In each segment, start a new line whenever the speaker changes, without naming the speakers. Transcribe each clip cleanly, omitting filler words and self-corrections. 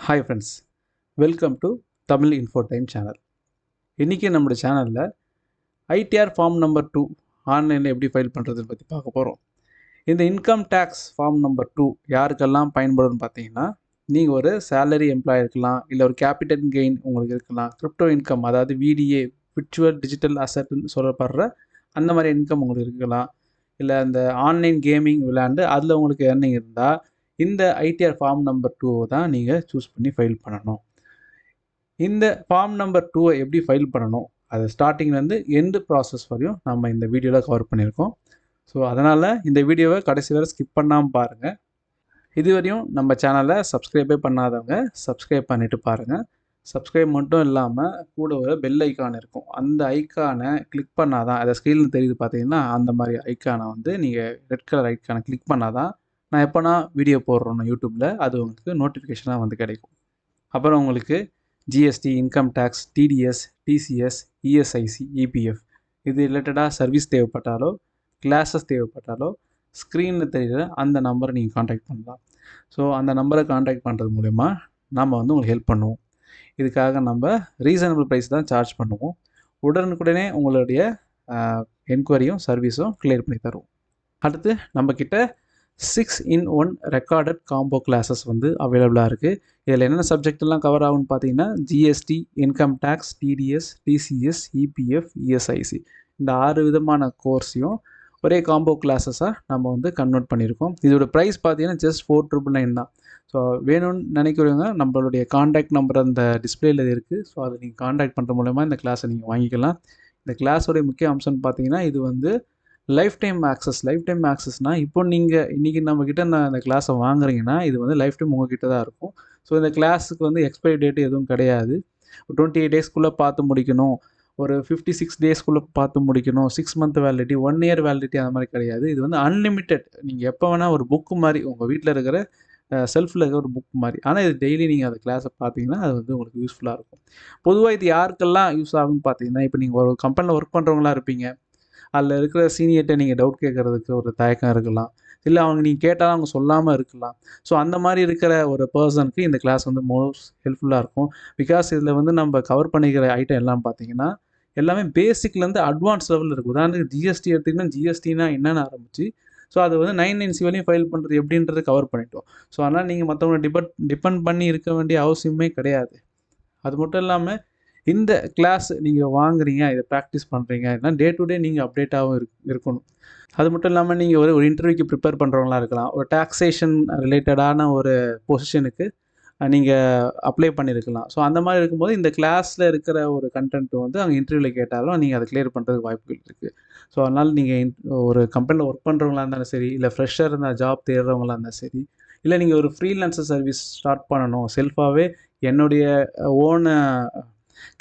Hi friends, welcome to Tamil info time channel. இன்றைக்கி நம்மளோட சேனலில் ஐடிஆர் ஃபார்ம் நம்பர் 2 ஆன்லைனில் எப்படி ஃபைல் பண்ணுறதுன்னு பற்றி பார்க்க போகிறோம். இந்த இன்கம் டேக்ஸ் ஃபார்ம் நம்பர் 2 யாருக்கெல்லாம் பயன்படும்னு பார்த்தீங்கன்னா, நீங்கள் ஒரு சேலரி எம்ப்ளாயி இருக்கலாம், இல்லை ஒரு கேபிட்டல் கெயின் உங்களுக்கு இருக்கலாம், கிரிப்டோ இன்கம் அதாவது விடிஏ விர்ச்சுவல் டிஜிட்டல் அசட்னு சொல்லப்படுற அந்த மாதிரி இன்கம் உங்களுக்கு இருக்கலாம், இல்லை அந்த ஆன்லைன் கேமிங் விளையாண்டு அதில் உங்களுக்கு ஏர்னிங் இருந்தால் இந்த ஐடிஆர் ஃபார்ம் நம்பர் 2 தான் நீங்கள் சூஸ் பண்ணி ஃபைல் பண்ணணும். இந்த ஃபார்ம் நம்பர் 2 எப்படி ஃபைல் பண்ணணும், அது ஸ்டார்டிங்லேருந்து எண்டு ப்ராசஸ் வரையும் நம்ம இந்த வீடியோவில் கவர் பண்ணியிருக்கோம். ஸோ அதனால் இந்த வீடியோவை கடைசி வரை ஸ்கிப் பண்ணாமல் பாருங்கள். இதுவரையும் நம்ம சேனலை சப்ஸ்கிரைபே பண்ணாதவங்க சப்ஸ்கிரைப் பண்ணிவிட்டு பாருங்கள். சப்ஸ்கிரைப் மட்டும் இல்லாமல் கூட ஒரு பெல் ஐக்கான் இருக்கும், அந்த ஐக்கானை கிளிக் பண்ணால் தான், அதை ஸ்க்ரீனில் தெரியுது பார்த்தீங்கன்னா, அந்த மாதிரி ஐக்கானை வந்து நீங்கள் ரெட் கலர் ஐக்கானை கிளிக் பண்ணால் தான் நான் எப்போனா வீடியோ போடுறோன்னு யூடியூப்பில் அது உங்களுக்கு நோட்டிஃபிகேஷனாக வந்து கிடைக்கும். அப்புறம் உங்களுக்கு GST, income tax, TDS, TCS, ESIC, EPF இது ரிலேட்டடாக சர்வீஸ் தேவைப்பட்டாலோ, கிளாஸஸ் தேவைப்பட்டாலோ ஸ்க்ரீனில் தெரிகிற அந்த நம்பரை நீங்கள் காண்டாக்ட் பண்ணலாம். ஸோ அந்த நம்பரை காண்டாக்ட் பண்ணுறது மூலிமா நம்ம வந்து உங்களுக்கு ஹெல்ப் பண்ணுவோம். இதுக்காக நம்ம ரீசனபிள் ப்ரைஸ் தான் சார்ஜ் பண்ணுவோம். உடனுக்குடனே உங்களுடைய என்கொயரியும் சர்வீஸும் கிளியர் பண்ணி தருவோம். அடுத்து நம்மக்கிட்ட 6-in-1 ரெக்கார்டட் காம்போ கிளாஸஸ் வந்து அவைலபிளாக இருக்குது. இதில் என்னென்ன சப்ஜெக்ட்லாம் கவர் ஆகும்னு பார்த்தீங்கன்னா, GST, income tax, TDS, TCS, EPF, ESIC இந்த 6 விதமான கோர்ஸையும் ஒரே காம்போ கிளாஸஸாக நம்ம வந்து கன்வெர்ட் பண்ணியிருக்கோம். இதோட ப்ரைஸ் பார்த்தீங்கன்னா ஜஸ்ட் 499 தான். ஸோ வேணும்னு நினைக்கிறவங்க நம்மளுடைய காண்டாக்ட் நம்பர் அந்த டிஸ்பிளேயில் இருக்குது. ஸோ அதை நீங்கள் காண்டாக்ட் பண்ணுற மூலமாக இந்த கிளாஸை நீங்கள் வாங்கிக்கலாம். இந்த கிளாஸோடைய முக்கிய அம்சம்னு பார்த்தீங்கன்னா, இது வந்து லைஃப் டைம் ஆக்சஸ்னால் இப்போ நீங்கள் இன்றைக்கி நம்மக்கிட்ட இந்த கிளாஸை வாங்குறீங்கன்னா இது வந்து லைஃப் டைம் உங்கள்கிட்ட தான் இருக்கும். ஸோ இந்த கிளாஸுக்கு வந்து எக்ஸ்பைரி டேட் எதுவும் கிடையாது. 28 டேஸ்க்குள்ளே பார்த்து முடிக்கணும், ஒரு 56 டேஸ்க்குள்ளே பார்த்து முடிக்கணும், 6 மந்த் வேலிடிட்டி, 1 இயர் வேலிடிட்டி அந்த மாதிரி கிடையாது. இது வந்து அன்லிமிட்டெட். நீங்கள் எப்போ வேணால் ஒரு புக்கு மாதிரி உங்கள் வீட்டில் இருக்கிற செல்ஃபில் இருக்கிற ஒரு புக் மாதிரி. ஆனால் இது டெய்லி நீங்கள் அந்த கிளாஸை பார்த்தீங்கன்னா அது வந்து உங்களுக்கு யூஸ்ஃபுல்லாக இருக்கும். பொதுவாக இது யாருக்கெல்லாம் யூஸ் ஆகும்னு பார்த்தீங்கன்னா, இப்போ நீங்கள் ஒரு கம்பெனியில் ஒர்க் பண்ணுறவங்களா இருப்பீங்க, அதில் இருக்கிற சீனியர்கிட்ட நீங்கள் டவுட் கேட்குறதுக்கு ஒரு தயக்கம் இருக்கலாம், இல்லை அவங்க நீங்கள் கேட்டாலும் அவங்க சொல்லாமல் இருக்கலாம். ஸோ அந்த மாதிரி இருக்கிற ஒரு பர்சனுக்கு இந்த கிளாஸ் வந்து மோஸ்ட் ஹெல்ப்ஃபுல்லாக இருக்கும். பிகாஸ் இதில் வந்து நம்ம கவர் பண்ணிக்கிற ஐட்டம் எல்லாம் பார்த்தீங்கன்னா எல்லாமே பேசிக்லேருந்து அட்வான்ஸ் லெவலில் இருக்குது. உதாரணத்துக்கு ஜிஎஸ்டி எடுத்திங்கன்னா ஜிஎஸ்டினா என்னென்னு ஆரம்பிச்சு ஸோ அது வந்து 990 வரையும் ஃபைல் பண்ணுறது எப்படின்றது கவர் பண்ணிட்டோம். ஸோ அதனால் நீங்கள் மற்றவங்களை டிபெண்ட் பண்ணி இருக்க வேண்டிய அவசியமே கிடையாது. அது மட்டும் இல்லாமல் இந்த கிளாஸ் நீங்கள் வாங்குறீங்க, இதை ப்ராக்டிஸ் பண்ணுறீங்க அப்படின்னா டே டு டே நீங்கள் அப்டேட்டாகவும் இருக்கணும். அது மட்டும் இல்லாமல் நீங்கள் ஒரு இன்டர்வியூக்கு ப்ரிப்பேர் பண்ணுறவங்களா இருக்கலாம், ஒரு டாக்ஸேஷன் ரிலேட்டடான ஒரு பொசிஷனுக்கு நீங்கள் அப்ளை பண்ணியிருக்கலாம். ஸோ அந்த மாதிரி இருக்கும்போது இந்த கிளாஸில் இருக்கிற ஒரு கண்டென்ட் வந்து அங்கே இன்டர்வியூவில் கேட்டாலும் நீங்கள் அதை கிளியர் பண்ணுறதுக்கு வாய்ப்புகள் இருக்குது. ஸோ அதனால் நீங்கள் ஒரு கம்பெனியில் ஒர்க் பண்ணுறவங்களா இருந்தாலும் சரி, இல்லை ஃப்ரெஷ்ஷாக இருந்தால் ஜாப் தேடுறவங்களா இருந்தாலும் சரி, இல்லை நீங்கள் ஒரு ஃப்ரீலான்சர் சர்வீஸ் ஸ்டார்ட் பண்ணணும், செல்ஃபாகவே என்னுடைய ஓன்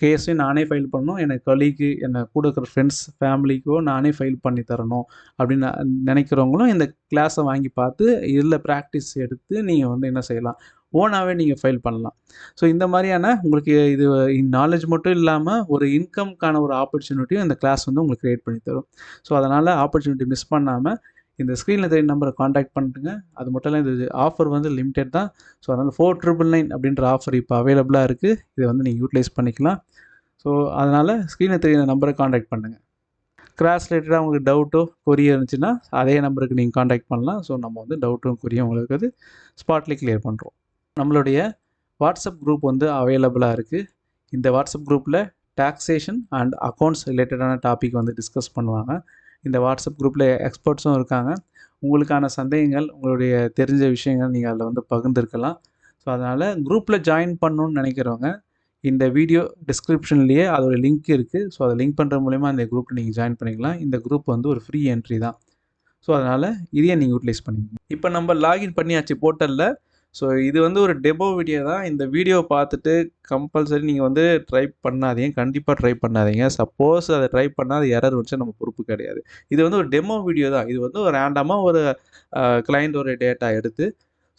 கேஸையும் நானே ஃபைல் பண்ணணும், எனக்கு கொலீக்கு என்னை கூட இருக்கிற ஃப்ரெண்ட்ஸ் ஃபேமிலிக்கோ நானே ஃபைல் பண்ணி தரணும் அப்படின்னு நினைக்கிறவங்களும் இந்த கிளாஸை வாங்கி பார்த்து இதில் ப்ராக்டிஸ் எடுத்து நீங்கள் வந்து என்ன செய்யலாம், ஓனாகவே நீங்கள் ஃபைல் பண்ணலாம். ஸோ இந்த மாதிரியான உங்களுக்கு இது நாலேஜ் மட்டும் இல்லாமல் ஒரு இன்கம்க்கான ஒரு ஆப்பர்ச்சுனிட்டியும் இந்த கிளாஸ் வந்து உங்களுக்கு க்ரியேட் பண்ணி தரும். ஸோ அதனால் ஆப்பர்ச்சுனிட்டி மிஸ் பண்ணாமல் இந்த ஸ்க்ரீனில் தெரிய நம்பரை காண்டாக்ட் பண்ணுறேங்க. அது மட்டும் இல்லை, இது ஆஃபர் வந்து லிமிட்டட் தான். ஸோ அதனால் 4999 அப்படின்ற ஆஃபர் இப்போ அவைலபிளாக இருக்குது. இதை வந்து நீங்கள் யூட்டிலைஸ் பண்ணிக்கலாம். ஸோ அதனால் ஸ்க்ரீனில் தெரிய நம்பரை காண்டாக்ட் பண்ணுங்கள். கிளாஸ் ரிலேட்டடாக உங்களுக்கு டவுட்டோ கொரியோ இருந்துச்சுன்னா அதே நம்பருக்கு நீங்கள் காண்டாக்ட் பண்ணலாம். ஸோ நம்ம வந்து டவுட்டும் கொரியும் உங்களுக்கு அது ஸ்பாட்லேயே கிளியர் பண்ணுறோம். நம்மளுடைய வாட்ஸ்அப் குரூப் வந்து அவைலபிளாக இருக்குது. இந்த வாட்ஸ்அப் குரூப்பில் டாக்ஸேஷன் அண்ட் அக்கௌண்ட்ஸ் ரிலேட்டடான டாபிக் வந்து டிஸ்கஸ் பண்ணுவாங்க. இந்த வாட்ஸ்அப் குரூப்பில் எக்ஸ்பர்ட்ஸும் இருக்காங்க. உங்களுக்கான சந்தேகங்கள், உங்களுடைய தெரிஞ்ச விஷயங்கள் நீங்கள் அதில் வந்து பகிர்ந்துருக்கலாம். ஸோ அதனால் குரூப்பில் ஜாயின் பண்ணணுன்னு நினைக்கிறவங்க இந்த வீடியோ டிஸ்கிரிப்ஷன்லேயே அதோட லிங்க் இருக்குது. ஸோ அதை லிங்க் பண்ணுற மூலிமா அந்த குரூப்பில் நீங்கள் ஜாயின் பண்ணிக்கலாம். இந்த குரூப் வந்து ஒரு ஃப்ரீ என்ட்ரி தான். ஸோ அதனால் இதையே நீங்கள் யூட்டிலைஸ் பண்ணிக்கோங்க. இப்போ நம்ம லாகின் பண்ணியாச்சு போர்ட்டலில். ஸோ இது வந்து ஒரு டெமோ வீடியோ தான். இந்த வீடியோவை பார்த்துட்டு கம்பல்சரி நீங்கள் வந்து ட்ரை பண்ணாதீங்க, கண்டிப்பாக ட்ரை பண்ணாதீங்க. சப்போஸ் அதை ட்ரை பண்ணால் அது எரர் வந்துச்சு நம்ம பொறுப்பு கிடையாது. இது வந்து ஒரு டெமோ வீடியோ தான். இது வந்து ஒரு ரேண்டமாக ஒரு கிளைண்ட் ஒரு டேட்டா எடுத்து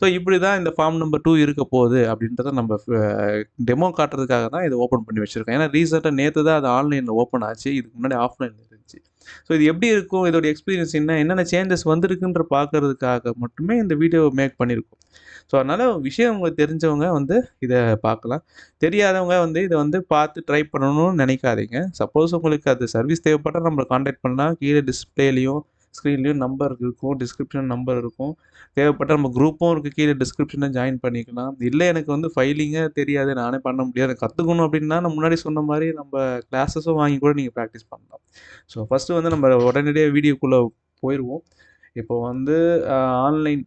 ஸோ இப்படி தான் இந்த ஃபார்ம் நம்பர் 2 இருக்க போகுது அப்படின்றத நம்ம டெமோ காட்டுறதுக்காக தான் இதை ஓப்பன் பண்ணி வச்சுருக்கேன். ஏன்னா ரீசெண்டாக நேற்று தான் அது ஆன்லைனில் ஓப்பன் ஆச்சு, இதுக்கு முன்னாடி ஆஃப்லைனில் இருந்துச்சு. ஸோ இது எப்படி இருக்கும், இதோட எக்ஸ்பீரியன்ஸ் என்னென்ன சேஞ்சஸ் வந்திருக்குன்ற பார்க்கறதுக்காக மட்டுமே இந்த வீடியோ மேக் பண்ணியிருக்கோம். ஸோ அதனால் விஷயம் உங்களுக்கு தெரிஞ்சவங்க வந்து இதை பார்க்கலாம். தெரியாதவங்க வந்து இதை வந்து பார்த்து ட்ரை பண்ணணும்னு நினைக்காதீங்க. சப்போஸ் உங்களுக்கு அது சர்வீஸ் தேவைப்பட்டால் நம்மளை காண்டாக்ட் பண்ணலாம். கீழே டிஸ்பிளேலையும் ஸ்க்ரீன்லேயும் நம்பர் இருக்கும், டிஸ்கிரிப்ஷன் நம்பர் இருக்கும். தேவைப்பட்டால் நம்ம குரூப்பும் இருக்குது, கீழே டிஸ்கிரிப்ஷனில் ஜாயின் பண்ணிக்கலாம். இல்லை எனக்கு வந்து ஃபைலிங்கே தெரியாது, நானே பண்ண முடியாது, கற்றுக்கணும் அப்படின்னா நான் முன்னாடி சொன்ன மாதிரி நம்ம கிளாஸஸும் வாங்கி கூட நீங்கள் ப்ராக்டிஸ் பண்ணலாம். ஸோ ஃபஸ்ட்டு வந்து நம்ம உடனடியாக வீடியோக்குள்ளே போயிடுவோம். இப்போ வந்து ஆன்லைன்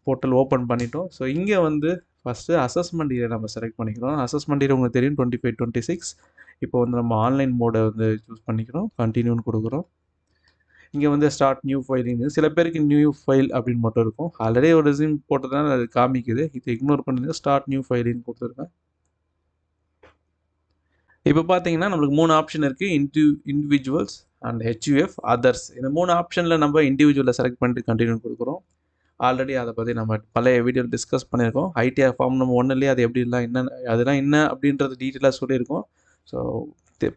போர்ட்டல் ஓப்பன் பண்ணிட்டோம். ஸோ இங்கே வந்து ஃபஸ்ட்டு அசஸ்மெண்ட் இயர் நம்ம செலக்ட் பண்ணிக்கிறோம். அசஸ்மெண்ட் இயர் உங்களுக்கு தெரியும் 25, 26. இப்போ வந்து நம்ம ஆன்லைன் மோடை வந்து சூஸ் பண்ணிக்கிறோம், கண்டினியூன்னு கொடுக்குறோம். இங்கே வந்து ஸ்டார்ட் நியூ ஃபைலிங்கு, சில பேருக்கு நியூ ஃபைல் அப்படின்னு மட்டும் இருக்கும். ஆல்ரெடி ஒரு ரெஸ்யூம் போட்டதுனால அது காமிக்குது, இதை இக்னோர் பண்ணுங்க. ஸ்டார்ட் நியூ ஃபைலிங் கொடுத்துருக்கேன். இப்போ பார்த்தீங்கன்னா நம்மளுக்கு 3 ஆப்ஷன் இருக்குது, இண்டிவிஜுவல்ஸ் அண்ட் HUF அதர்ஸ். இந்த 3 ஆப்ஷனில் நம்ம இண்டிவிஜுவலை செலக்ட் பண்ணிட்டு கண்டினியூ கொடுக்குறோம். ஆல்ரெடி அதை பற்றி நம்ம பழைய வீடியோவில் டிஸ்கஸ் பண்ணியிருக்கோம். ITR ஃபார்ம் நம்ம 1லேயே அது எப்படிலாம் அதெல்லாம் என்ன அப்படின்றது டீட்டெயிலாக சொல்லியிருக்கோம். ஸோ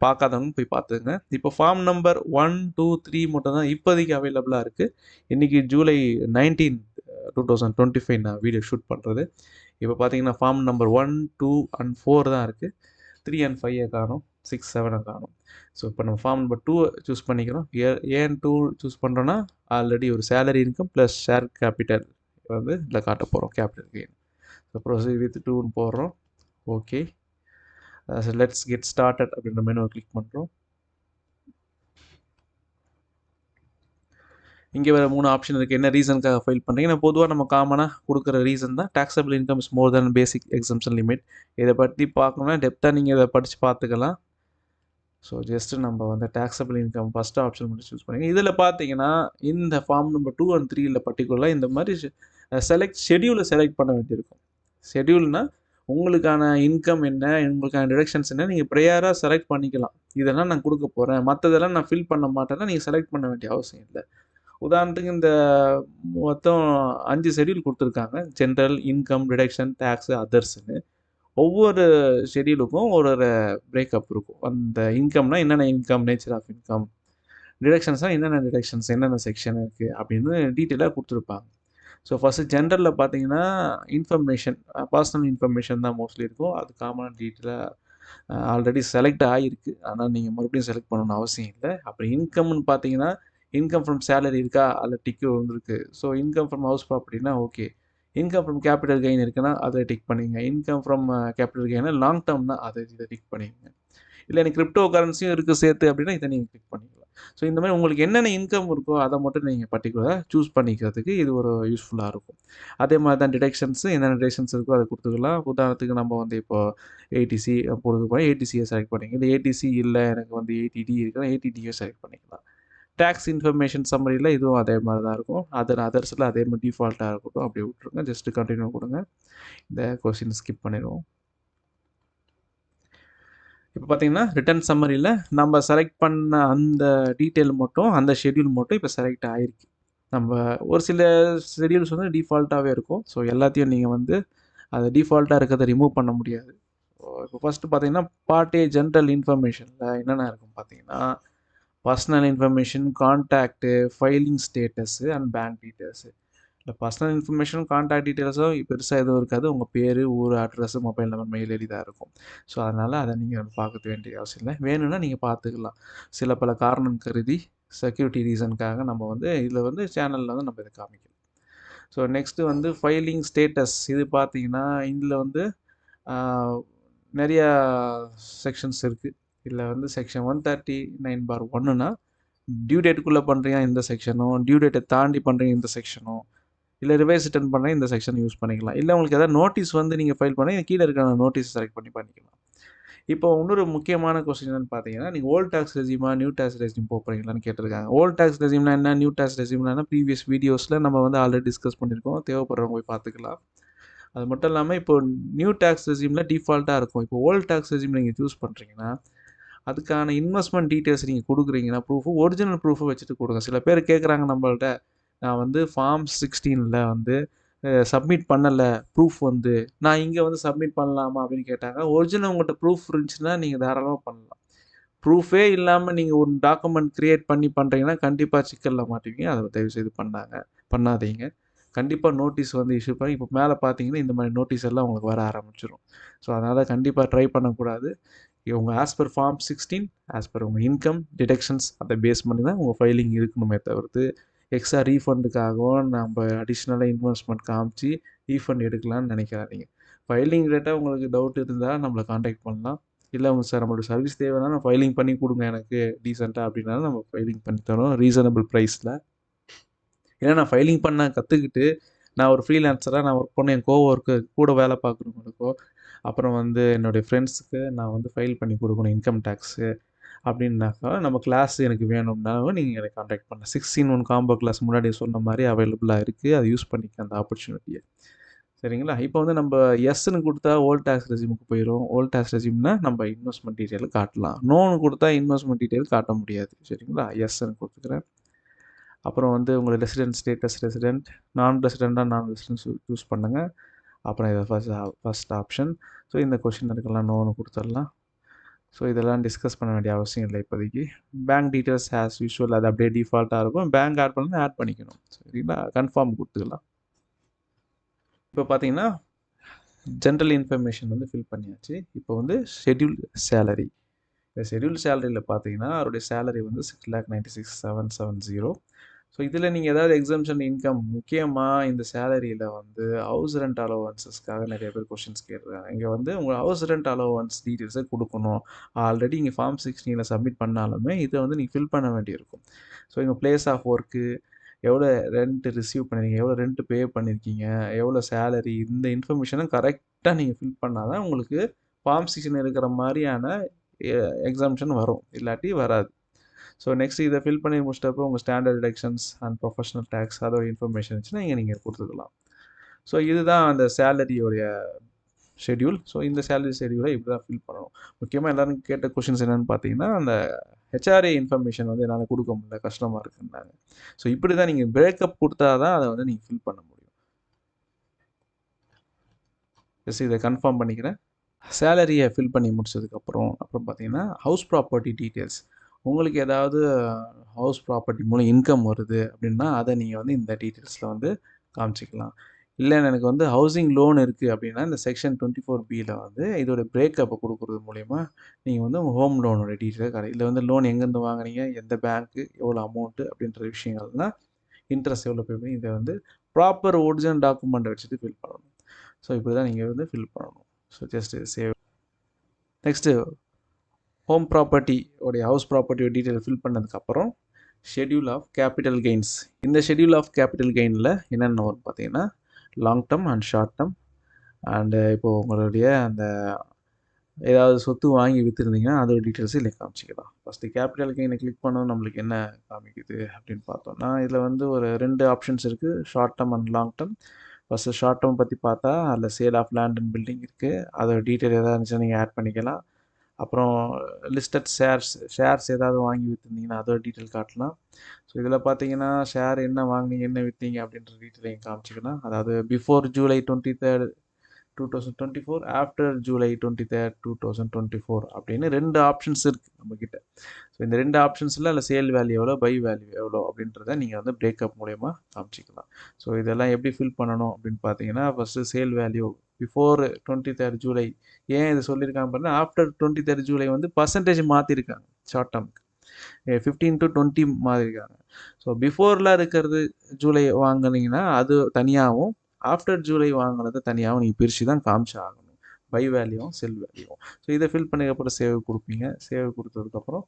பார்க்காதவங்க போய் பார்த்துங்க. இப்போ ஃபார்ம் நம்பர் 1, 2, 3 மட்டும் தான் இப்போதைக்கு அவைலபிளாக இருக்குது. இன்றைக்கி ஜூலை 19, 2025 நான் வீடியோ ஷூட் பண்ணுறது. இப்போ பார்த்தீங்கன்னா ஃபார்ம் நம்பர் 1, 2 and 4 தான் இருக்குது. 3 and 5 காணும், 6, 7 காணும். ஸோ இப்போ நம்ம ஃபார்ம் நம்பர் 2 சூஸ் பண்ணிக்கிறோம். ஏன் 2 சூஸ் பண்ணுறோன்னா ஆல்ரெடி ஒரு salary income plus share capital வந்து இதில் காட்ட போகிறோம், capital gain. So proceed with 2ன்னு போடுறோம். ஓகே, லெட்ஸ் கெட் ஸ்டார்டட் அப்படின்ற மெனுவை கிளிக் பண்ணுறோம். இங்கே வேறு 3 ஆப்ஷன் இருக்குது. என்ன ரீசனுக்காக ஃபைல் பண்ணுறீங்கன்னா பொதுவாக நம்ம காமனாக கொடுக்குற ரீசன் தான் taxable income is more then basic exemption limit. இதை பற்றி பார்க்கணும்னா டெப்த்தாக நீங்கள் இதை படித்து பார்த்துக்கலாம். ஸோ ஜஸ்ட்டு நம்ம வந்து டாக்ஸபிள் இன்கம் ஃபஸ்ட்டு ஆப்ஷன் மட்டும் சூஸ் பண்ணிங்க. இதில் பார்த்தீங்கன்னா இந்த ஃபார்ம் நம்பர் 2 and 3 பர்டிகுலராக இந்த மாதிரி ஷெடியூலை செலக்ட் பண்ண வேண்டியிருக்கும். ஷெடியூல்னால் உங்களுக்கான இன்கம் என்ன, உங்களுக்கான டிடக்ஷன்ஸ் என்ன, நீங்கள் ப்ரேயராக செலக்ட் பண்ணிக்கலாம். இதெல்லாம் நான் கொடுக்க போகிறேன், மற்றதெல்லாம் நான் ஃபில் பண்ண மாட்டேன்னா நீங்கள் செலக்ட் பண்ண வேண்டிய அவசியம் இல்லை. உதாரணத்துக்கு இந்த மொத்தம் 5 ஷெடியூல் கொடுத்துருக்காங்க, ஜென்ரல், இன்கம், டிடக்ஷன், டேக்ஸு, அதர்ஸ்ன்னு. ஒவ்வொரு ஷெடியூலுக்கும் ஒரு பிரேக்கப் இருக்கும். அந்த இன்கம்னா என்னென்ன இன்கம், நேச்சர் ஆஃப் இன்கம், டிடக்ஷன்ஸ்னால் என்னென்ன டிடக்ஷன்ஸ், என்னென்ன செக்ஷன் இருக்குது அப்படின்னு டீட்டெயிலாக கொடுத்துருப்பாங்க. ஸோ ஃபஸ்ட்டு ஜென்ரலில் பார்த்தீங்கன்னா இன்ஃபர்மேஷன், பர்சனல் இன்ஃபர்மேஷன் தான் மோஸ்ட்லி இருக்கும். அது காமனாக டீட்டெயிலாக ஆல்ரெடி செலக்ட் ஆகிருக்கு, ஆனால் நீங்கள் மறுபடியும் செலக்ட் பண்ணணும்னு அவசியம் இல்லை. அப்புறம் இன்கம்னு பார்த்தீங்கன்னா இன்கம் ஃப்ரம் சேலரி இருக்கா, அதில் டிக்கு வந்துருக்கு. ஸோ இன்கம் ஃப்ரம் ஹவுஸ் ப்ராப்பர்ட்டினா okay. Income from capital gain இருக்குன்னா அதை டிக் பண்ணிங்க. இன்கம் ஃப்ரம் கேபிட்டல் கெயினா லாங் டேர்ம்னா இதை டிக் பண்ணிங்க. இல்லை எனக்கு கிரிப்டோ கரன்சியும் இருக்குது சேர்த்து அப்படின்னா இதை நீங்கள் கிளிக் பண்ணிக்கலாம். ஸோ இந்த மாதிரி உங்களுக்கு என்னென்ன இன்கம் இருக்கோ அதை மட்டும் நீங்கள் பர்டிகுலராக சூஸ் பண்ணிக்கிறதுக்கு இது ஒரு யூஸ்ஃபுல்லாக இருக்கும். அதே மாதிரி தான் டிடக்ஷன்ஸு, என்னென்ன டிடக்ஷன்ஸ் இருக்கோ அதை கொடுத்துக்கலாம். உதாரணத்துக்கு நம்ம வந்து இப்போது ஏடிசி பொழுது போய் ஏடிசியை செலக்ட் பண்ணிங்க. இல்லை ஏடிசி இல்லை எனக்கு வந்து ஏடிடி இருக்குன்னா ஏடிடியை செலக்ட் பண்ணிக்கலாம். டேக்ஸ் இன்ஃபர்மேஷன் சம்மரியில் இதுவும் அதே மாதிரி தான் இருக்கும். அதர்ஸில் அதே மாதிரி டிஃபால்ட்டாக இருக்கட்டும், அப்படியே விட்டுருங்க. ஜஸ்ட்டு கண்டினியூ கொடுங்க. இந்த கொஸ்டின் ஸ்கிப் பண்ணிடுவோம். இப்போ பார்த்தீங்கன்னா ரிட்டர்ன் சம்மரியில் நம்ம செலக்ட் பண்ண அந்த டீட்டெயில் மட்டும், அந்த ஷெட்யூல் மட்டும் இப்போ செலக்ட் ஆகிருக்கு. நம்ம ஒரு சில ஷெட்யூல்ஸ் வந்து டிஃபால்ட்டாகவே இருக்கும். ஸோ எல்லாத்தையும் நீங்கள் வந்து அதை டிஃபால்ட்டாக இருக்கிறத ரிமூவ் பண்ண முடியாது. இப்போ ஃபஸ்ட்டு பார்த்தீங்கன்னா பார்ட் ஏ ஜென்ரல் இன்ஃபர்மேஷனில் என்னென்ன இருக்கும் பார்த்தீங்கன்னா personal information, contact, filing status and bank details. இல்லை பர்சனல் இன்ஃபர்மேஷன், கான்டாக்ட் டீட்டெயில்ஸும் பெருசாக எதுவும் இருக்காது. உங்கள் பேர், ஊர், address, mobile number, mail ID தான் இருக்கும். ஸோ அதனால் அதை நீங்கள் பார்க்க வேண்டிய அவசியம் இல்லை. வேணும்னா நீங்கள் பார்த்துக்கலாம். சில பல காரணம் கருதி செக்யூரிட்டி ரீசனுக்காக நம்ம வந்து இதில் வந்து சேனலில் வந்து நம்ம இதை காமிக்கலாம். ஸோ நெக்ஸ்ட்டு வந்து ஃபைலிங் ஸ்டேட்டஸ். இது பார்த்தீங்கன்னா இதில் வந்து நிறையா செக்ஷன்ஸ் இருக்குது. இதில் வந்து செக்ஷன் 139(1)னா டியூ டேட்டுக்குள்ளே பண்ணுறீங்க இந்த செக்ஷனும், டியூ டேட்டை தாண்டி பண்ணுறீங்க இந்த செக்ஷனும், இல்லை ரிவைஸ் ரிட்டர்ன் பண்ண இந்த செக்ஷன் யூஸ் பண்ணிக்கலாம். இல்லை உங்களுக்கு எதாவது நோட்டீஸ் வந்து நீங்கள் ஃபைல் பண்ணி கீழே இருக்கிற நோட்டீஸ் செலக்ட் பண்ணிக்கலாம். இப்போ இன்னொரு முக்கியமான கொஸ்டின் என்னன்னு பார்த்தீங்கன்னா, நீங்கள் ஓல்ட் டேக்ஸ் ரெஸ்யூமா நியூ டேக்ஸ் ரெஸ்யூம் போகிறீங்களான்னு கேட்டிருக்காங்க. ஓல்ட் டேக்ஸ் ரெஸ்யூம்னா என்ன, நியூ டேக்ஸ் ரெஸ்யூம்னா ப்ரீவியஸ் வீடியோஸில் நம்ம வந்து ஆல்ரெடி டிஸ்கஸ் பண்ணியிருக்கோம். தேவைப்படுறவங்க போய் பார்த்துக்கலாம். அது மட்டும் இல்லாமல் இப்போ நியூ டேக்ஸ் ரெஸ்யூமில் டிஃபால்ட்டாக இருக்கும். இப்போ ஓல்ட் டேக்ஸ் ரெஸ்யூம் நீங்கள் சூஸ் பண்ணுறீங்கன்னா அதுக்கான இன்வெஸ்ட்மெண்ட் டீட்டெயில்ஸ் நீங்கள் கொடுக்குறீங்கன்னா ப்ரூஃபு, ஒரிஜினல் ப்ரூஃபை வச்சுட்டு கொடுங்க. சில பேர் கேட்குறாங்க நம்மள்ட்ட, நான் வந்து ஃபார்ம் 16ல் வந்து சப்மிட் பண்ணலை, ப்ரூஃப் வந்து நான் இங்கே வந்து சப்மிட் பண்ணலாமா அப்படின்னு கேட்டாங்க. ஒரிஜினல் உங்கள்கிட்ட ப்ரூஃப் இருந்துச்சுன்னா நீங்கள் தாராளமாக பண்ணலாம். ப்ரூஃபே இல்லாமல் நீங்கள் ஒரு டாக்குமெண்ட் க்ரியேட் பண்ணி பண்ணுறீங்கன்னா கண்டிப்பாக சிக்கலில் மாட்டுவீங்க. அதை தயவுசெய்து பண்ணாதீங்க. கண்டிப்பாக நோட்டீஸ் வந்து இஷ்யூ பண்ணி இப்போ மேலே பார்த்தீங்கன்னா இந்த மாதிரி நோட்டீஸ் எல்லாம் உங்களுக்கு வர ஆரம்பிச்சிடும். ஸோ அதனால் கண்டிப்பாக ட்ரை பண்ணக்கூடாது. உங்கள் as per form 16 as per உங்கள் இன்கம் டிடக்ஷன்ஸ் அதை பேஸ் பண்ணி தான் உங்கள் ஃபைலிங் இருக்கணுமே தவிர்த்து எக்ஸ்ட்ரா ரீஃபண்டுக்காகவும் நம்ம அடிஷ்னலாக இன்வெஸ்ட்மெண்ட் காமிச்சு ரீஃபண்ட் எடுக்கலாம்னு நினைக்காதீங்க. ஃபைலிங் ரேட்டாக உங்களுக்கு டவுட் இருந்தால் நம்மளை காண்டாக்ட் பண்ணலாம். இல்லை சார் நம்மளோட சர்வீஸ் தேவைன்னா நான் ஃபைலிங் பண்ணி கொடுங்க எனக்கு டீசெண்டாக அப்படின்னாலும் நம்ம ஃபைலிங் பண்ணி தரோம் ரீசனபிள் ப்ரைஸில். ஏன்னா நான் ஃபைலிங் பண்ண கற்றுக்கிட்டு நான் ஒரு ஃப்ரீலான்சராக நான் ஒர்க் பண்ண என் கோவொர்க்கு கூட வேலை பார்க்குறவங்களுக்கோ அப்புறம் வந்து என்னுடைய ஃப்ரெண்ட்ஸுக்கு நான் வந்து ஃபைல் பண்ணி கொடுக்கணும் இன்கம் டேக்ஸு அப்படின்னாக்கா நம்ம கிளாஸ் எனக்கு வேணும்னாலும் நீங்கள் எனக்கு காண்டாக்ட் பண்ணலாம். 16 காம்போ கிளாஸ் முன்னாடி சொன்ன மாதிரி அவைலபிளாக இருக்குது. அதை யூஸ் பண்ணிக்க அந்த ஆப்பர்ச்சுனிட்டியை. சரிங்களா? இப்போ வந்து நம்ம எஸ்ன்னு கொடுத்தா ஓல்ட் டேக்ஸ் ரெசியூமுக்கு போயிடும். ஓல்ட் டேக்ஸ் ரெசியூம்னா நம்ம இன்வெஸ்ட்மெண்ட் டீட்டெயில் காட்டலாம். நோன்னு கொடுத்தா இன்வெஸ்ட்மெண்ட் டீட்டெயில் காட்ட முடியாது. சரிங்களா? எஸ்ன்னு கொடுத்துக்கிறேன். அப்புறம் வந்து உங்களை ரெசிடென்ட் ஸ்டேட்டஸ் ரெசிடென்ட் நான் ரெசிடென்ட் சூஸ் பண்ணுங்கள். அப்புறம் இதை ஃபஸ்ட் ஆப்ஷன். ஸோ இந்த கொஷின் இருக்கலாம் நோன்னு கொடுத்துடலாம். ஸோ இதெல்லாம் டிஸ்கஸ் பண்ண வேண்டிய அவசியம் இல்லை இப்போதைக்கு. பேங்க் டீட்டெயில்ஸ் ஆஸ் யூஷுவல் அது அப்படியே டிஃபால்ட்டாக இருக்கும். பேங்க் ஆட் பண்ணால் ஆட் பண்ணிக்கணும். சரிங்களா? கன்ஃபார்ம் கொடுத்துக்கலாம். இப்போ பார்த்தீங்கன்னா ஜென்ரல் இன்ஃபர்மேஷன் வந்து ஃபில் பண்ணியாச்சு. இப்போ வந்து ஷெட்யூல் சேலரி. இந்த ஷெட்யூல் சேலரியில் பார்த்தீங்கன்னா அவருடைய சேலரி வந்து 6,96,770. ஸோ இதில் நீங்கள் ஏதாவது எக்ஸம்ஷன் இன்கம் முக்கியமாக இந்த சேலரியில் வந்து ஹவுஸ் ரெண்ட் அலோவன்சஸ்க்காக நிறைய பேர் கொஷின்ஸ் கேட்குறாங்க. இங்கே வந்து உங்கள் ஹவுஸ் ரெண்ட் அலோவன்ஸ் டீட்டெயில்ஸை கொடுக்கணும். ஆல்ரெடி இங்கே ஃபார்ம் 16 சப்மிட் பண்ணாலுமே இதை வந்து நீங்கள் ஃபில் பண்ண வேண்டியிருக்கும். ஸோ இங்கே பிளேஸ் ஆஃப் ஒர்க்கு, எவ்வளோ ரெண்ட் ரிசீவ் பண்ணியிருக்கீங்க, எவ்வளோ ரெண்ட் பே பண்ணியிருக்கீங்க, எவ்வளோ சேலரி, இந்த இன்ஃபர்மேஷனும் கரெக்டாக நீங்கள் ஃபில் பண்ணால் தான் உங்களுக்கு ஃபார்ம் 16 இருக்கிற மாதிரியான எக்ஸாம்ஷன் வரும். இல்லாட்டி வராது. ஸோ நெக்ஸ்ட் இதை ஃபில் பண்ணி முடிச்சிட்டப்போ உங்கள் standard deductions and professional tax அதோட இன்ஃபர்மேஷன் இருந்துச்சுன்னா இங்கே நீங்கள் கொடுத்துக்கலாம். ஸோ இதுதான் அந்த சேலரியோடைய ஷெட்யூல். ஸோ இந்த சேலரி ஷெட்யூலை இப்படி தான் ஃபில் பண்ணணும். முக்கியமாக எல்லோரும் கேட்ட கொஷின்ஸ் என்னென்னு பார்த்தீங்கன்னா அந்த ஹெச்ஆர்ஏ இன்ஃபர்மேஷன் வந்து என்னால் கொடுக்க முடியல, கஷ்டமாக இருக்குன்னாங்க. ஸோ இப்படி தான் நீங்கள் பிரேக்கப் கொடுத்தா தான் அதை வந்து நீங்கள் ஃபில் பண்ண முடியும். ஜஸ்ட் இதை கன்ஃபார்ம் பண்ணிக்கிறேன். சேலரியை ஃபில் பண்ணி முடிச்சதுக்கப்புறம் அப்புறம் பார்த்தீங்கன்னா ஹவுஸ் ப்ராப்பர்ட்டி டீட்டெயில்ஸ். உங்களுக்கு ஏதாவது ஹவுஸ் ப்ராப்பர்ட்டி மூலம் இன்கம் வருது அப்படின்னா அதை நீங்கள் வந்து இந்த டீட்டெயில்ஸில் வந்து காமிச்சிக்கலாம். இல்லை எனக்கு வந்து ஹவுசிங் லோன் இருக்குது அப்படின்னா இந்த செக்ஷன் 24B வந்து இதோட பிரேக்கப்பை கொடுக்குறது மூலிமா நீங்கள் வந்து உங்கள் ஹோம் லோனோட டீட்டெயில் இதில் வந்து லோன் எங்கேருந்து வாங்குனீங்க, எந்த பேங்க்கு, எவ்வளோ அமௌண்ட்டு அப்படின்ற விஷயங்கள்லாம் இன்ட்ரெஸ்ட் எவ்வளோ பே பண்ணி இதை வந்து ப்ராப்பர் ஒரிஜினல் டாக்குமெண்ட்டை வச்சுட்டு ஃபில் பண்ணணும். ஸோ இப்படி தான் நீங்கள் வந்து ஃபில் பண்ணணும். So just save. Next home property உடைய ஹவுஸ் ப்ராப்பர்ட்டியோட டீட்டெயில் ஃபில் பண்ணதுக்கப்புறம் ஷெட்யூல் ஆஃப் கேபிட்டல் கெயின்ஸ். இந்த ஷெட்யூல் ஆஃப் கேபிட்டல் கெயினில் என்னென்ன வரும் பார்த்தீங்கன்னா long term and short term and இப்போது உங்களுடைய அந்த ஏதாவது சொத்து வாங்கி விற்றுருந்தீங்கன்னா அதோட டீட்டெயில்ஸ் இல்லை காமிச்சிக்கலாம். ஃபஸ்ட்டு கேபிட்டல் கெயினை கிளிக் பண்ணோம் நம்மளுக்கு என்ன காமிக்குது அப்படின்னு பார்த்தோம்னா இதில் வந்து ஒரு 2 ஆப்ஷன்ஸ் இருக்குது, short term and long term. First short term பற்றி பார்த்தா அதில் sale of land and building இருக்குது. அதோட டீட்டெயில் எதாவது இருந்துச்சுன்னா நீங்கள் ஆட் பண்ணிக்கலாம். அப்புறம் லிஸ்டட் ஷேர்ஸ் ஏதாவது வாங்கி விற்றுருந்தீங்கன்னா அதோட டீட்டெயில் காட்டலாம். ஸோ இதில் பார்த்தீங்கன்னா ஷேர் என்ன வாங்கினீங்க என்ன விற்றீங்க அப்படின்ற டீட்டெயிலையும் காமிச்சிக்கலாம். அதாவது பிஃபோர் ஜூலை 23, 2024, ஆஃப்டர் ஜூலை 23, 2024 அப்படின்னு 2 ஆப்ஷன்ஸ் இருக்குது நம்மக்கிட்ட. ஸோ இந்த 2 ஆப்ஷன்ஸில் அதில் சேல் வேல்யூ எவ்வளோ, பை வேல்யூ எவ்வளோ அப்படின்றத நீங்கள் வந்து பிரேக்கப் மூலயமா காமிச்சிக்கலாம். ஸோ இதெல்லாம் எப்படி ஃபில் பண்ணணும் அப்படின்னு பார்த்தீங்கன்னா first sale value before 23 July. ஏன் இதை சொல்லியிருக்காங்க பாருங்கள், ஆஃப்டர் 23 ஜூலை வந்து பர்சன்டேஜ் மாற்றிருக்காங்க. ஷார்ட் டேர்முக்கு 15 to 20 மாற்றிருக்காங்க. ஸோ பிஃபோரில் இருக்கிறது ஜூலை வாங்கினீங்கன்னா அது தனியாகவும், ஆஃப்டர் ஜூலை வாங்கினது தனியாகவும் நீங்கள் பிரித்து தான் காமிச்சு ஆகணும், பை வேல்யூவும் செல் வேல்யூவும். ஸோ இதை ஃபில் பண்ணதுக்கப்புறம் சேவ் கொடுப்பீங்க. சேவ் கொடுத்ததுக்கப்புறம்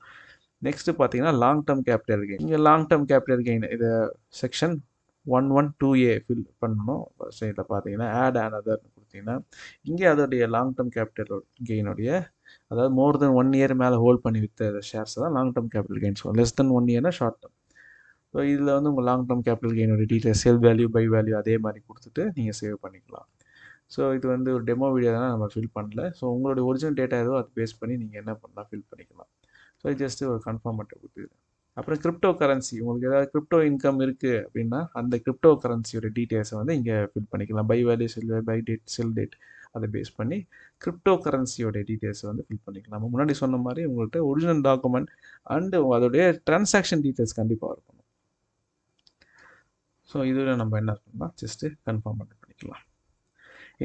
நெக்ஸ்ட்டு பார்த்தீங்கன்னா லாங் டேர்ம் கேபிட்டல் கெயின். இங்கே லாங் டேர்ம் கேபிட்டல் கெயின் இதை செக்ஷன் 112A ஃபில் பண்ணணும். சைடில் பார்த்தீங்கன்னா ஆட் அனதர் கொடுத்தீங்கன்னா இங்கே அதோடைய லாங் டேர்ம் கேபிட்டல் கெயினுடைய அதாவது மோர் தென் 1 இயர் மேலே ஹோல்ட் பண்ணி விற்ற ஷேர்ஸ் தான் long term capital gains. Less than 1 இயர்னா ஷார்ட் டேர்ம். ஸோ இதில் வந்து உங்கள் லாங் டேர்ம் கேபிட்டல் கெயினோட detail sale value buy value அதே மாதிரி கொடுத்துட்டு நீங்கள் சேவ் பண்ணிக்கலாம். ஸோ இது வந்து ஒரு டெமோ வீடியோ தான் நம்ம ஃபில் பண்ணல. ஸோ உங்களுடைய ஒரிஜினல் டேட்டா ஏதோ அது பேஸ் பண்ணி நீங்கள் என்ன பண்ணலாம் ஃபில் பண்ணிக்கலாம். ஸோ ஜஸ்ட்டு ஒரு கன்ஃபார்ம் மட்டும் கொடுத்துருக்கேன். அப்புறம் கிரிப்டோ கரன்சி, உங்களுக்கு ஏதாவது கிரிப்டோ இன்கம் இருக்குது அப்படின்னா அந்த கிரிப்டோ கரன்சியோட டீட்டெயில்ஸை வந்து இங்கே ஃபில் பண்ணிக்கலாம். Buy value, sell value, buy date, sell date அதை பேஸ் பண்ணி கிரிப்டோ கரன்சியோட டீட்டெயில்ஸ் வந்து ஃபில் பண்ணிக்கலாம். நம்ம முன்னாடி சொன்ன மாதிரி உங்கள்கிட்ட ஒரிஜினல் டாக்குமெண்ட் அண்டு அதோடைய டிரான்சாக்ஷன் டீட்டெயில்ஸ் கண்டிப்பாக இருக்கணும். ஸோ இதில் நம்ம என்ன பண்ணலாம், ஜஸ்ட்டு கன்ஃபார்ம் பண்ணிக்கலாம்.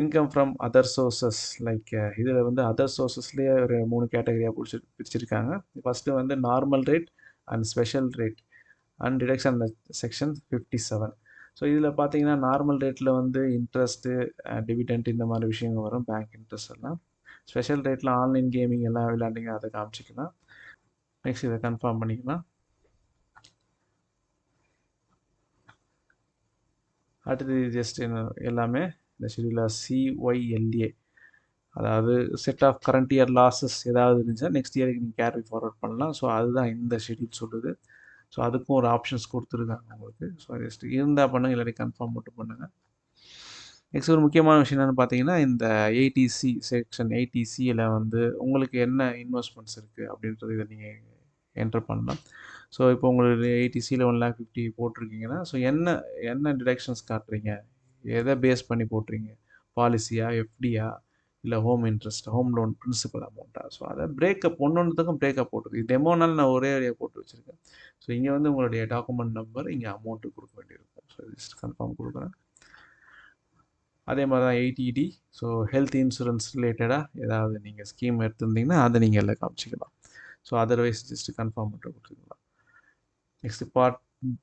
Income from other sources like இதில் வந்து அதர் சோர்சஸ்லேயே ஒரு 3 கேட்டகரியாக பிரிச்சிருக்காங்க. ஃபஸ்ட்டு வந்து normal rate and special rate and deduction section 57. So இதில் பார்த்தீங்கன்னா நார்மல் ரேட்டில் வந்து இன்ட்ரெஸ்ட்டு, டிவிடெண்ட் இந்த மாதிரி விஷயங்கள் வரும், பேங்க் இன்ட்ரெஸ்ட் எல்லாம். ஸ்பெஷல் ரேட்டில் ஆன்லைன் கேமிங் எல்லாம் விளையாண்டிங்க அதை காமிச்சிக்கலாம். நெக்ஸ்ட் இதை கன்ஃபார்ம் பண்ணிக்கலாம். அடுத்தது ஜஸ்ட் எல்லாமே இந்த ஷெடியூலில் CYLA, அதாவது set off current year losses ஏதாவது இருந்துச்சுன்னா நெக்ஸ்ட் இயருக்கு நீங்கள் கேரி ஃபார்வர்ட் பண்ணலாம். ஸோ அதுதான் இந்த ஷெடியூல் சொல்லுது. ஸோ அதுக்கும் ஒரு ஆப்ஷன்ஸ் கொடுத்துருக்காங்க உங்களுக்கு. ஸோ ஜஸ்ட் இருந்தால் பண்ணுங்கள், இல்லாட்டி கன்ஃபார்ம் மட்டும் பண்ணுங்கள். நெக்ஸ்ட் ஒரு முக்கியமான விஷயம் என்னென்னு பார்த்தீங்கன்னா, இந்த 80C செக்ஷன் 80Cயில் வந்து உங்களுக்கு என்ன இன்வெஸ்ட்மெண்ட்ஸ் இருக்குது அப்படின்றது இதை நீங்கள் என்டர் பண்ணலாம். ஸோ இப்போ உங்களுக்கு 80Cயில் 1,50,000 போட்டிருக்கீங்கன்னா, ஸோ என்ன டிடக்ஷன்ஸ் காட்டுறீங்க, எதை பேஸ் பண்ணி போட்டுறீங்க, பாலிசியா, FDயா, இல்லை home interest, home loan principal அமௌண்ட்டா. ஸோ அதை பிரேக்கப் ஒன்றுத்துக்கும் பிரேக்கப் போட்டுருக்கு. டெமோனால நான் ஒரே ஏரியா போட்டு வச்சுருக்கேன். ஸோ இங்கே வந்து உங்களுடைய டாக்குமெண்ட் நம்பர், இங்கே அமௌண்ட்டு கொடுக்க வேண்டியிருக்கும். ஸோ ஜஸ்ட் கன்ஃபார்ம் கொடுக்குறேன். அதே மாதிரி தான் 80D. ஸோ ஹெல்த் இன்சூரன்ஸ் ரிலேட்டடாக ஏதாவது நீங்கள் ஸ்கீம் எடுத்திருந்தீங்கன்னா அதை நீங்கள் எல்லாம் காமிச்சிக்கலாம். ஸோ அதர்வைஸ் ஜஸ்ட் கன்ஃபார்ம் மட்டும் கொடுத்துக்கலாம். Next part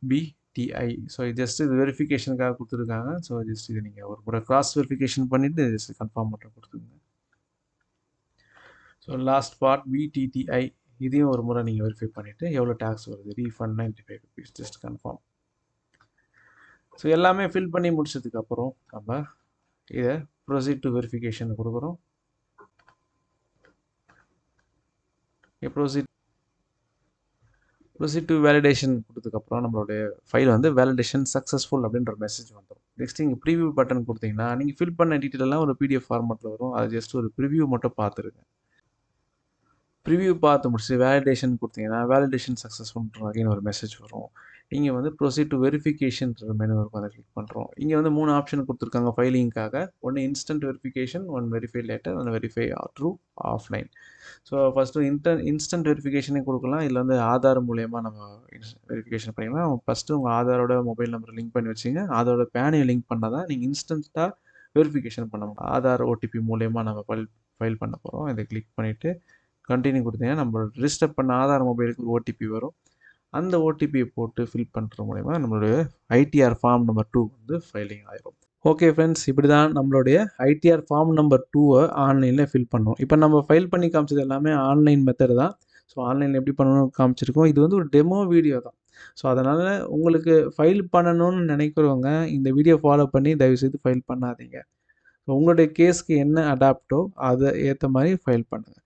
B TI. So just இது வெரிஃபிகேஷனுக்காக கொடுத்துருக்காங்க. ஸோ ஜஸ்ட் இது நீங்கள் ஒரு முறை கிராஸ் வெரிஃபிகேஷன் பண்ணிவிட்டு ஜஸ்ட் கன்ஃபார்ம் மட்டும் கொடுத்துருங்க. So last part BTTI. இதையும் ஒரு முறை நீங்கள் வெரிஃபை பண்ணிவிட்டு எவ்வளோ டேக்ஸ் வருது, refund 95 rupees, just confirm. So எல்லாமே ஃபில் பண்ணி முடிச்சதுக்கப்புறம் நம்ம இதை ப்ரொசீட் டு வெரிஃபிகேஷன் கொடுக்குறோம். ப்ரொசீட் டு வேலிடேஷன் கொடுத்ததுக்கப்புறம் நம்மளுடைய ஃபைல் வந்து வேலிடேஷன் சக்ஸஸ்ஃபுல் அப்படின்ற ஒரு மெசேஜ் வந்துடும். நெக்ஸ்ட் இங்கே ப்ரிவியூ பட்டன் கொடுத்தீங்கன்னா நீங்கள் ஃபில் பண்ண டீட்டெயிலெல்லாம் ஒரு PDF ஃபார்மேட்டில் வரும். அது ஜஸ்ட் ஒரு ப்ரிவியூ மட்டும் பார்த்துருங்க. ப்ரிவியூ பார்த்து முடிச்சு வேலிடேஷன் கொடுத்தீங்கன்னா வேலிடேஷன் சக்ஸஸ்ஃபுல்ன்ற வகைன்னு ஒரு மெசேஜ் வரும். இங்கே வந்து ப்ரொசீட் டு வெரிஃபிகேஷன்ற மெனு இருக்கும், அதை கிளிக் பண்ணுறோம். இங்கே வந்து 3 ஆப்ஷன் கொடுத்துருக்காங்க ஃபைலிங்காக. ஒன்று instant verification, one verify later, ஒன்று verify through offline. So first instant வெரிஃபிகேஷனே கொடுக்கலாம். இதில் வந்து ஆதார் மூலயமா நம்ம வெரிஃபிகேஷன் பண்ணிக்கலாம். ஃபஸ்ட்டு உங்கள் ஆதாரோட மொபைல் நம்பரை லிங்க் பண்ணி வச்சிங்க. அதோட பேனையை லிங்க் பண்ணால் தான் நீங்கள் இன்ஸ்டண்ட்டாக வெரிஃபிகேஷன் பண்ண முடியும். ஆதார் OTP மூலயமா நம்ம ஃபைல் பண்ண போகிறோம். இதை கிளிக் பண்ணிவிட்டு கண்டினியூ கொடுத்தீங்கன்னா நம்ம ரிஜிஸ்டர் பண்ண ஆதார் மொபைலுக்கு ஒரு OTP வரும். அந்த OTPயை போட்டு ஃபில் பண்ணுற மூலயமா நம்மளுடைய ITR ஃபார்ம் நம்பர் 2 வந்து ஃபைலிங் ஆயிரும். ஓகே ஃப்ரெண்ட்ஸ், இப்படி தான் நம்மளுடைய ITR ஃபார்ம் நம்பர் 2 ஆன்லைனில் ஃபில் பண்ணோம். இப்போ நம்ம ஃபைல் பண்ணி காமிச்சது எல்லாமே ஆன்லைன் மெத்தட் தான். ஸோ ஆன்லைனில் எப்படி பண்ணணும்னு காமிச்சிருக்கோம். இது வந்து ஒரு டெமோ வீடியோ தான். ஸோ அதனால் உங்களுக்கு ஃபைல் பண்ணணும்னு நினைக்கிறவங்க இந்த வீடியோ ஃபாலோ பண்ணி தயவுசெய்து ஃபைல் பண்ணாதீங்க. ஸோ உங்களுடைய கேஸ்க்கு என்ன அடாப்டோ அதை ஏற்ற மாதிரி ஃபைல் பண்ணுங்கள்.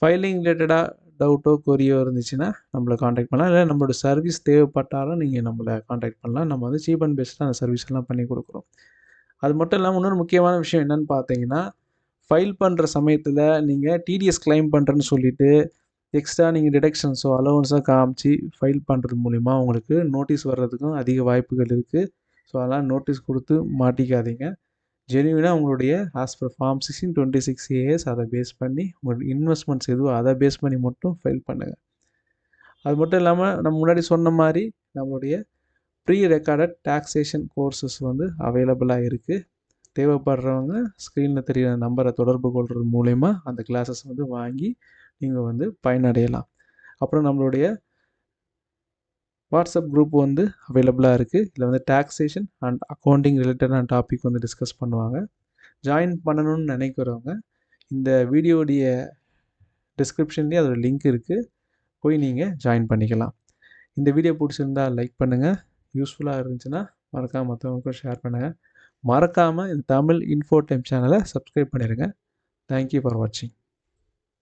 ஃபைலிங் ரிலேட்டடாக டவுட்டோ கொரியோ இருந்துச்சுன்னா நம்மளை காண்டாக்ட் பண்ணலாம். இல்லை நம்மளோட சர்வீஸ் தேவைப்பட்டாலும் நீங்கள் நம்மளை காண்டாக்ட் பண்ணலாம். நம்ம வந்து சீப் அண்ட் பெஸ்ட்டாக அந்த சர்வீஸ் எல்லாம் பண்ணி கொடுக்குறோம். அது மட்டும் இல்லாமல் இன்னொரு முக்கியமான விஷயம் என்னென்னு பார்த்தீங்கன்னா, ஃபைல் பண்ணுற சமயத்தில் நீங்கள் TDS கிளைம் பண்ணுறேன்னு சொல்லிவிட்டு எக்ஸ்ட்ரா நீங்கள் டிடக்ஷன்ஸோ அலோவன்ஸாக காமிச்சு ஃபைல் பண்ணுறது மூலிமா உங்களுக்கு நோட்டீஸ் வர்றதுக்கும் அதிக வாய்ப்புகள் இருக்குது. ஸோ அதெல்லாம் நோட்டீஸ் கொடுத்து மாட்டிக்காதீங்க. ஜெனுவினாக உங்களுடைய ஆஸ் பர் ஃபார்ம் 1626 AS அதை பேஸ் பண்ணி உங்களோட இன்வெஸ்ட்மெண்ட்ஸ் எதுவும் அதை பேஸ் பண்ணி மட்டும் ஃபைல் பண்ணுங்கள். அது மட்டும் இல்லாமல் நம்ம முன்னாடி சொன்ன மாதிரி நம்மளுடைய ப்ரீ ரெக்கார்டட் டாக்ஸேஷன் கோர்சஸ் வந்து அவைலபிளாக இருக்குது. தேவைப்படுறவங்க ஸ்க்ரீனில் தெரிகிற நம்பரை தொடர்பு கொள்வது மூலயமா அந்த கிளாஸஸ் வந்து வாங்கி நீங்கள் வந்து பயனடையலாம். அப்புறம் நம்மளுடைய வாட்ஸ்அப் குரூப் வந்து அவைலபிளாக இருக்குது. இதில் வந்து டாக்ஸேஷன் அண்ட் அக்கௌண்டிங் ரிலேட்டடான டாபிக் வந்து டிஸ்கஸ் பண்ணுவாங்க. ஜாயின் பண்ணணும்னு நினைக்கிறவங்க இந்த வீடியோடைய டிஸ்கிரிப்ஷன்லேயே அதோட லிங்க் இருக்குது, போய் நீங்கள் ஜாயின் பண்ணிக்கலாம். இந்த வீடியோ பிடிச்சிருந்தால் லைக் பண்ணுங்கள். யூஸ்ஃபுல்லாக இருந்துச்சுன்னா மறக்காமல் மற்றவங்களுக்கும் ஷேர் பண்ணுங்கள். மறக்காமல் இந்த தமிழ் இன்ஃபோ டைம் சேனலை சப்ஸ்கிரைப் பண்ணிடுங்க. தேங்க்யூ ஃபார் வாட்சிங்.